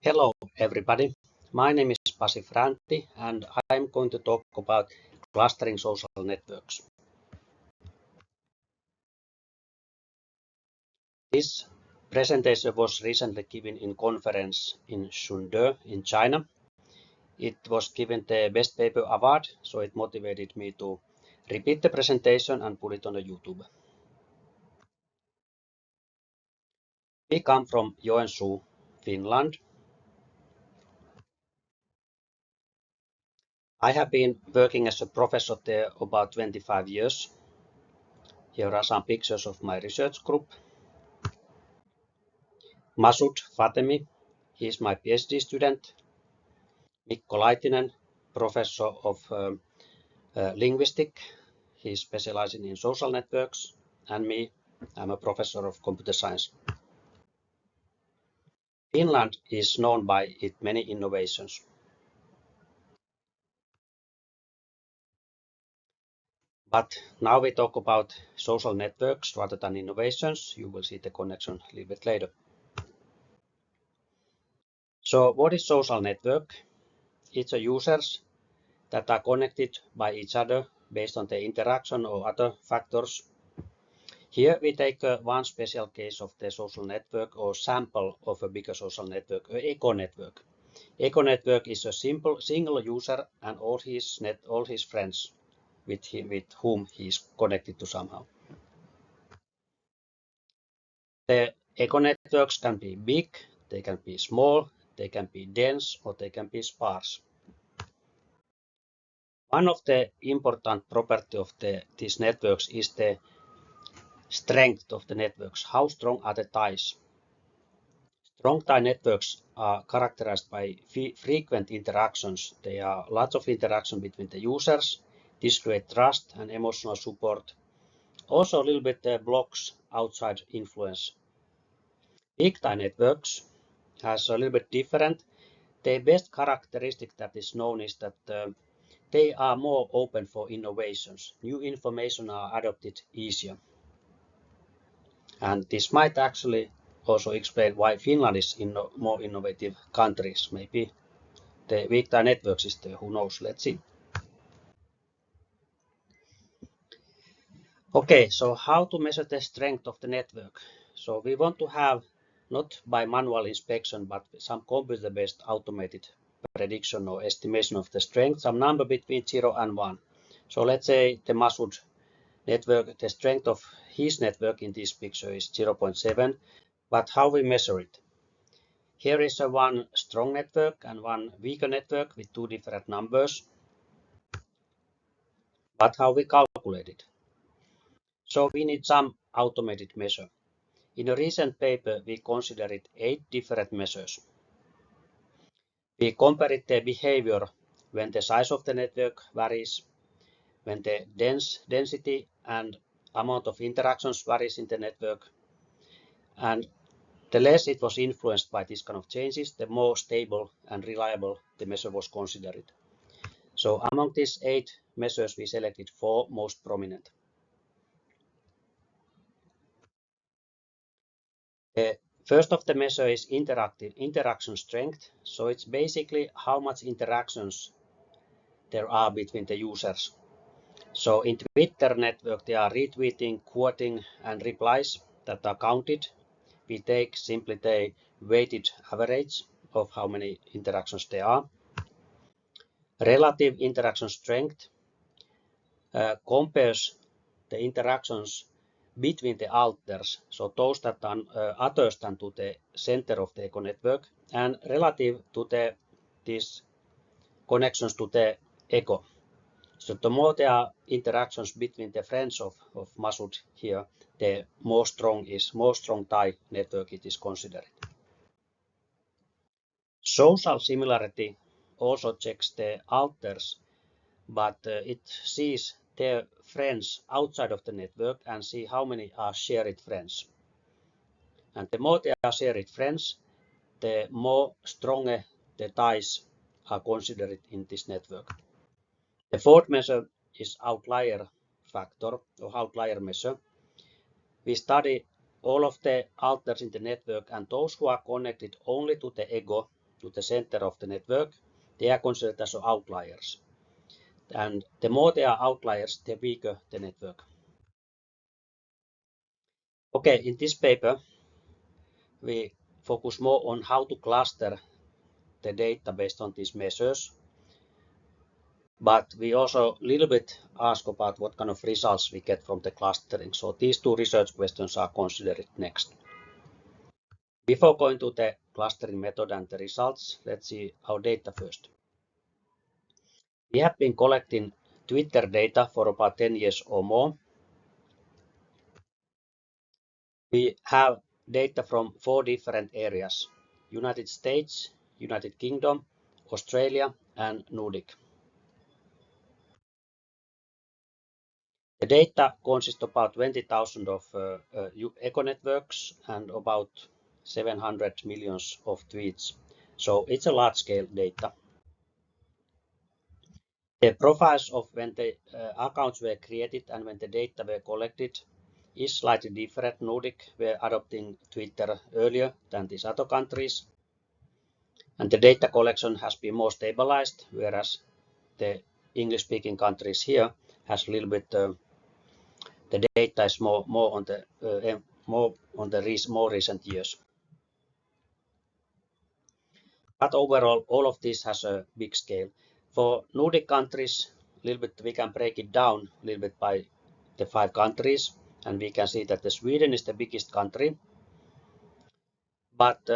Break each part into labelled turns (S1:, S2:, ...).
S1: Hello everybody, my name is Pasi Franti and I'm going to talk about clustering social networks. This presentation was recently given in conference in Chengdu in China. It was given the Best Paper Award, so it motivated me to repeat the presentation and put it on the YouTube. We come from Joensuu, Finland. I have been working as a professor there about 25 years. Here are some pictures of my research group. Masoud Fatemi, he is my PhD student. Mikko Laitinen, professor of linguistics. He is specializing in social networks. And me, I'm a professor of computer science. Finland is known by its many innovations. But now we talk about social networks rather than innovations. You will see the connection a little bit later. So what is social network? It's a users that are connected by each other based on the interaction or other factors. Here we take one special case of the social network or sample of a bigger social network, an echo network. Echo network is a simple single user and all his friends with whom he is connected to somehow. The echo networks can be big, they can be small, they can be dense, or they can be sparse. One of the important property of these networks is the strength of the networks. How strong are the ties? Strong tie networks are characterized by frequent interactions. There are lots of interaction between the users. This creates trust and emotional support. Also a little bit blocks outside influence. Weak tie networks has a little bit different. The best characteristic that is known is that they are more open for innovations. New information are adopted easier. And this might actually also explain why Finland is more innovative countries. Maybe the weak tie networks is there, who knows, let's see. Okay, so how to measure the strength of the network? So we want to have, not by manual inspection, but some computer-based automated prediction or estimation of the strength, some number between 0 and 1. So let's say the Masoud network, the strength of his network in this picture is 0.7, but how we measure it? Here is one strong network and one weaker network with two different numbers. But how we calculate it? So we need some automated measure. In a recent paper, we considered 8 different measures. We compared the behavior when the size of the network varies, when the density and amount of interactions varies in the network, and the less it was influenced by this kind of changes, the more stable and reliable the measure was considered. So among these 8 measures, we selected 4 most prominent. The first of the measure is interaction strength. So it's basically how much interactions there are between the users. So in Twitter network, there are retweeting, quoting, and replies that are counted. We take simply the weighted average of how many interactions there are. Relative interaction strength compares the interactions between the alters, so those that are others than to the center of the echo network, and relative to these connections to the echo. So the more there are interactions between the friends of Masoud here, the more strong tie network it is considered. Social similarity also checks the alters, but it sees their friends outside of the network and see how many are shared friends. And the more there are shared friends, the more stronger the ties are considered in this network. The fourth measure is outlier factor or outlier measure. We study all of the alters in the network and those who are connected only to the ego to the center of the network, they are considered as outliers. And the more they are outliers, the weaker the network. Okay, in this paper, we focus more on how to cluster the data based on these measures. But we also a little bit ask about what kind of results we get from the clustering. So these two research questions are considered next. Before going to the clustering method and the results, let's see our data first. We have been collecting Twitter data for about 10 years or more. We have data from 4 different areas: United States, United Kingdom, Australia, and Nordic. The data consists of about 20,000 of echo networks and about 700 millions of tweets. So it's a large-scale data. The profiles of when the accounts were created and when the data were collected is slightly different. Nordic were adopting Twitter earlier than these other countries. And the data collection has been more stabilized, whereas the English-speaking countries here has a little bit the data is more on the more recent years. But overall, all of this has a big scale. For Nordic countries, a little bit we can break it down a little bit by the 5 countries, and we can see that the Sweden is the biggest country. But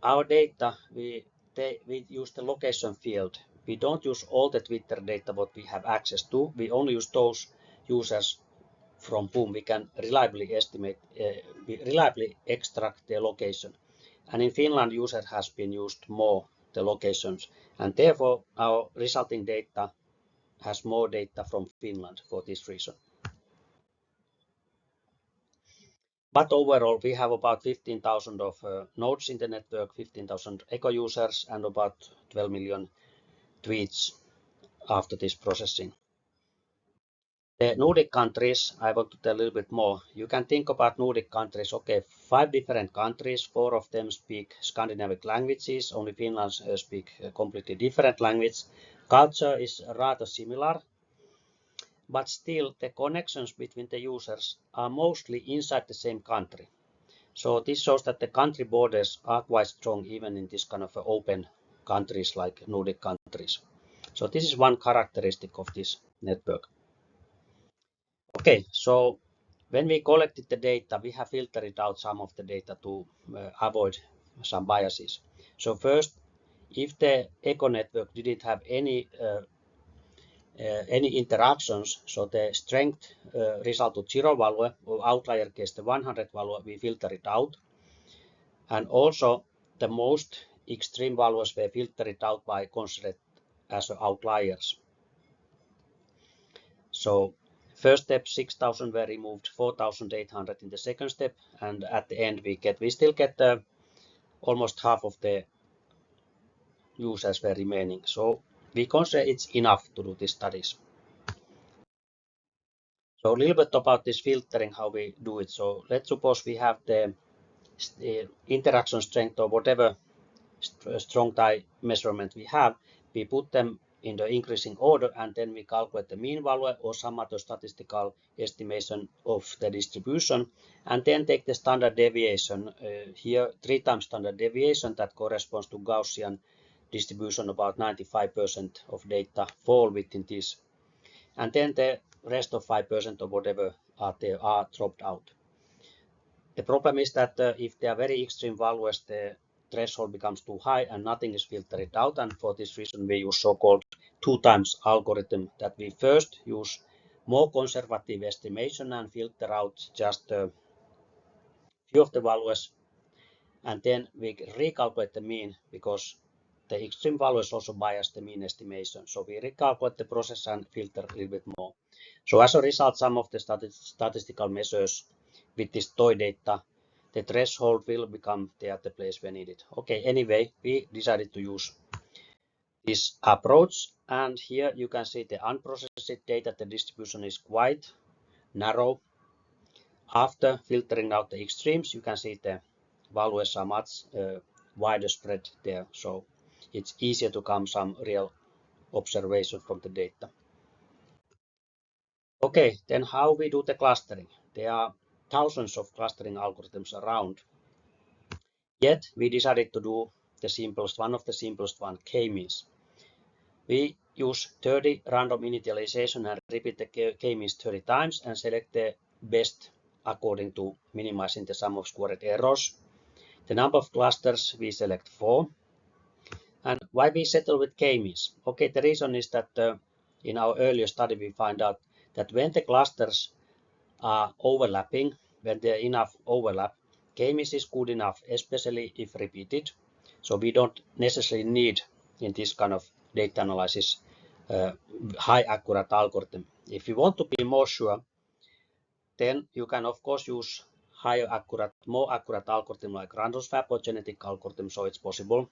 S1: our data, we use the location field. We don't use all the Twitter data what we have access to. We only use those users from whom we can reliably extract their location. And in Finland, user has been used more the locations, and therefore our resulting data has more data from Finland for this reason. But overall, we have about 15,000 of nodes in the network, 15,000 echo users, and about 12 million tweets after this processing. The Nordic countries, I want to tell a little bit more. You can think about Nordic countries, okay, 5 different countries, 4 of them speak Scandinavic languages, only Finland speak a completely different language. Culture is rather similar, but still the connections between the users are mostly inside the same country. So this shows that the country borders are quite strong even in this kind of open countries like Nordic countries. So this is one characteristic of this network. Okay, so when we collected the data, we have filtered out some of the data to avoid some biases. So first, if the echo network didn't have any interactions, so the strength result to 0 value or outlier case the 100 value, we filter it out. And also the most extreme values were filtered out by considered as outliers. So first step 6,000 were removed, 4,800 in the second step, and at the end we still get almost half of the users were remaining. So we consider it's enough to do these studies. So a little bit about this filtering, how we do it. So let's suppose we have the interaction strength or whatever strong tie measurement we have. We put them in the increasing order, and then we calculate the mean value or some other statistical estimation of the distribution, and then take the standard deviation, here 3 times standard deviation that corresponds to Gaussian distribution. About 95% of data fall within this, and then the rest of 5% or whatever are dropped out. The problem is that if they are very extreme values, the threshold becomes too high and nothing is filtered out, and for this reason we use so-called 2 times algorithm, that we first use more conservative estimation and filter out just a few of the values, and then we recalculate the mean, because the extreme values also bias the mean estimation. So we recalculate the process and filter a little bit more. So as a result, some of the statistical measures with this toy data, the threshold will become there at the place where needed. Okay, anyway, we decided to use this approach, and here you can see the unprocessed data, the distribution is quite narrow. After filtering out the extremes, you can see the values are much wider spread there, so it's easier to come some real observation from the data. Okay, then how we do the clustering? There are thousands of clustering algorithms around. Yet we decided to do the simplest one of the simplest one, k-means. We use 30 random initialization and repeat the k-means 30 times and select the best according to minimizing the sum of squared errors. The number of clusters we select 4. And why we settle with k-means? Okay, the reason is that in our earlier study we find out that when the clusters are overlapping, when there are enough overlap, k-means is good enough, especially if repeated. So we don't necessarily need in this kind of data analysis high accurate algorithm. If you want to be more sure, then you can of course use higher accurate, more accurate algorithm like random swap or genetic algorithm, so it's possible.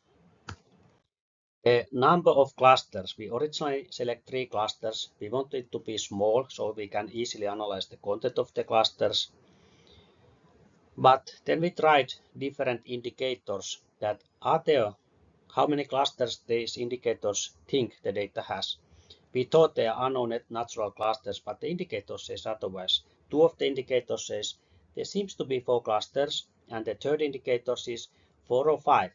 S1: The number of clusters, we originally select 3 clusters. We want it to be small so we can easily analyze the content of the clusters. But then we tried different indicators that are there, how many clusters these indicators think the data has. We thought they are unknown natural clusters, but the indicator says otherwise. 2 of the indicators says there seems to be 4 clusters, and the third indicator is 4 or 5,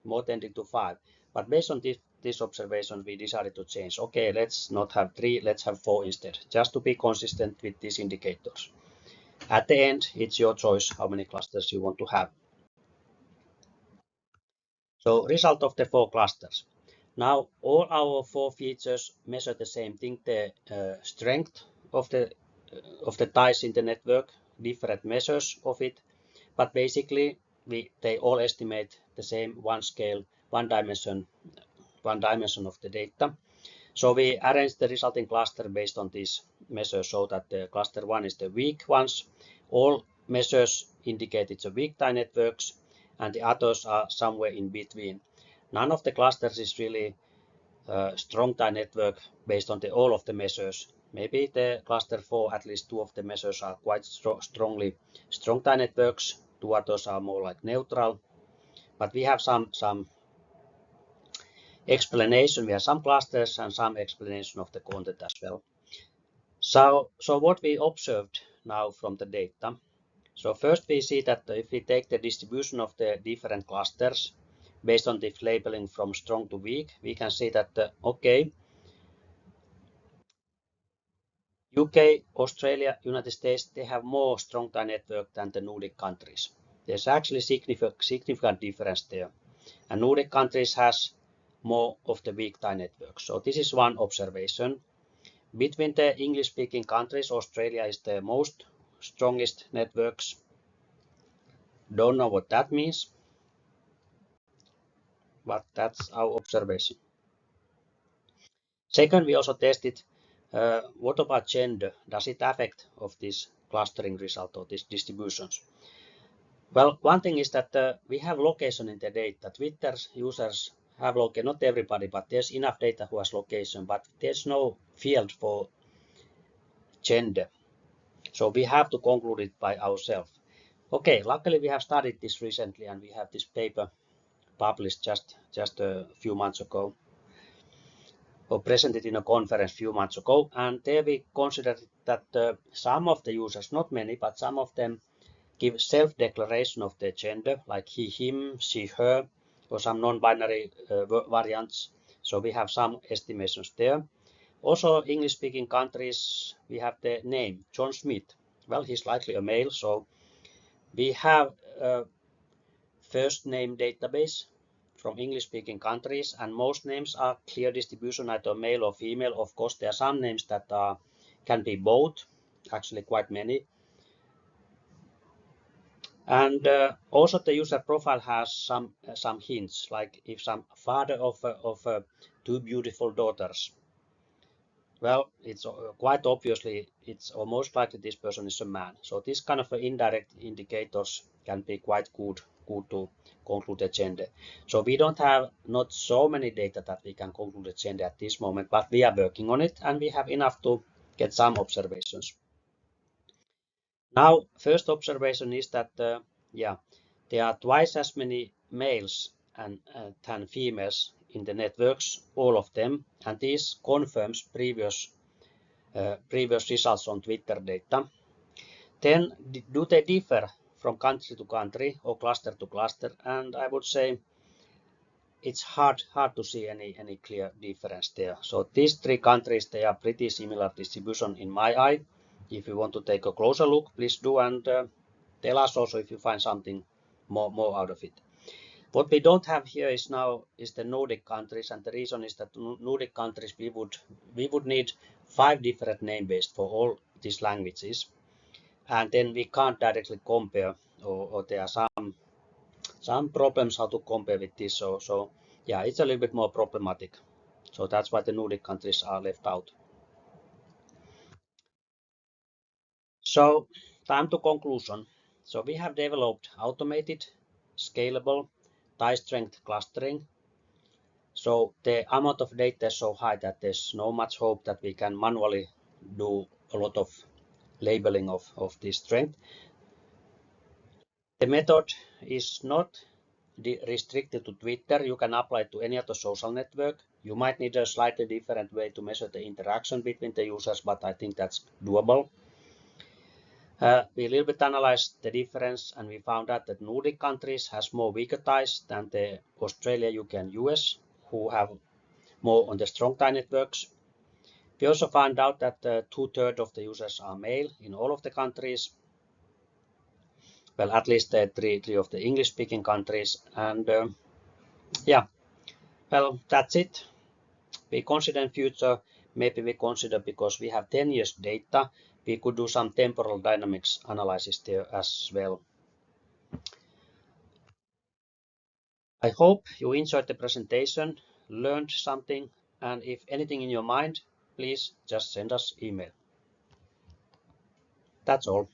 S1: more tending to 5. But based on this observation, we decided to change. Okay, let's not have 3, let's have 4 instead, just to be consistent with these indicators. At the end, it's your choice how many clusters you want to have. So result of the 4 clusters. Now all our 4 features measure the same thing, the strength of the ties in the network, different measures of it, but basically they all estimate the same one scale, one dimension of the data. So we arrange the resulting cluster based on these measures so that the cluster 1 is the weak ones. All measures indicate it's a weak tie networks and the others are somewhere in between. None of the clusters is really strong tie network based on all of the measures. Maybe the cluster 4, at least 2 of the measures are quite strongly strong tie networks, 2 others are more like neutral. But we have some explanation, we have some clusters and some explanation of the content as well. So what we observed now from the data. So first we see that if we take the distribution of the different clusters based on this labeling from strong to weak, we can see that okay, UK, Australia, United States, they have more strong tie network than the Nordic countries. There's actually significant difference there. And Nordic countries has more of the weak tie networks. So this is one observation. Between the English-speaking countries, Australia is the most strongest networks. Don't know what that means, but that's our observation. Second, we also tested what about gender? Does it affect of this clustering result or these distributions? Well, one thing is that we have location in the data. Twitter users have location, not everybody, but there's enough data who has location, but there's no field for gender. So we have to conclude it by ourselves. Okay, luckily we have studied this recently and we have this paper published just a few months ago, or presented in a conference a few months ago, and there we considered that some of the users, not many, but some of them give self-declaration of their gender, like he, him, she, her, or some non-binary variants. So we have some estimations there. Also, English-speaking countries, we have the name, John Smith. Well, he's likely a male, so we have a first name database from English-speaking countries, and most names are clear distribution, either male or female. Of course, there are some names that can be both, actually quite many. And also the user profile has some hints, like if some father of 2 beautiful daughters. Well, it's quite obviously, it's almost likely this person is a man. So this kind of indirect indicators can be quite good to conclude the gender. So we don't have not so many data that we can conclude the gender at this moment, but we are working on it and we have enough to get some observations. Now, first observation is that there are twice as many males than females in the networks, all of them, and this confirms previous results on Twitter data. Then do they differ from country to country or cluster to cluster? And I would say it's hard to see any clear difference there. So these three countries, they are pretty similar distribution in my eye. If you want to take a closer look, please do, and tell us also if you find something more out of it. What we don't have here is the Nordic countries, and the reason is that Nordic countries we would need 5 different name bases for all these languages, and then we can't directly compare, or there are some problems how to compare with this. So yeah, it's a little bit more problematic. So that's why the Nordic countries are left out. So time to conclusion. So we have developed automated, scalable, tie strength clustering. So the amount of data is so high that there's no much hope that we can manually do a lot of labeling of this strength. The method is not restricted to Twitter. You can apply it to any other social network. You might need a slightly different way to measure the interaction between the users, but I think that's doable. We a little bit analyzed the difference, and we found out that Nordic countries has more weaker ties than the Australia, UK, and US, who have more on the strong tie networks. We also found out that 2/3 of the users are male in all of the countries. Well, at least the three of the English-speaking countries, and yeah, well, that's it. We consider in future, maybe we consider, because we have 10 years data, we could do some temporal dynamics analysis there as well. I hope you enjoyed the presentation, learned something, and if anything in your mind, please just send us email. That's all.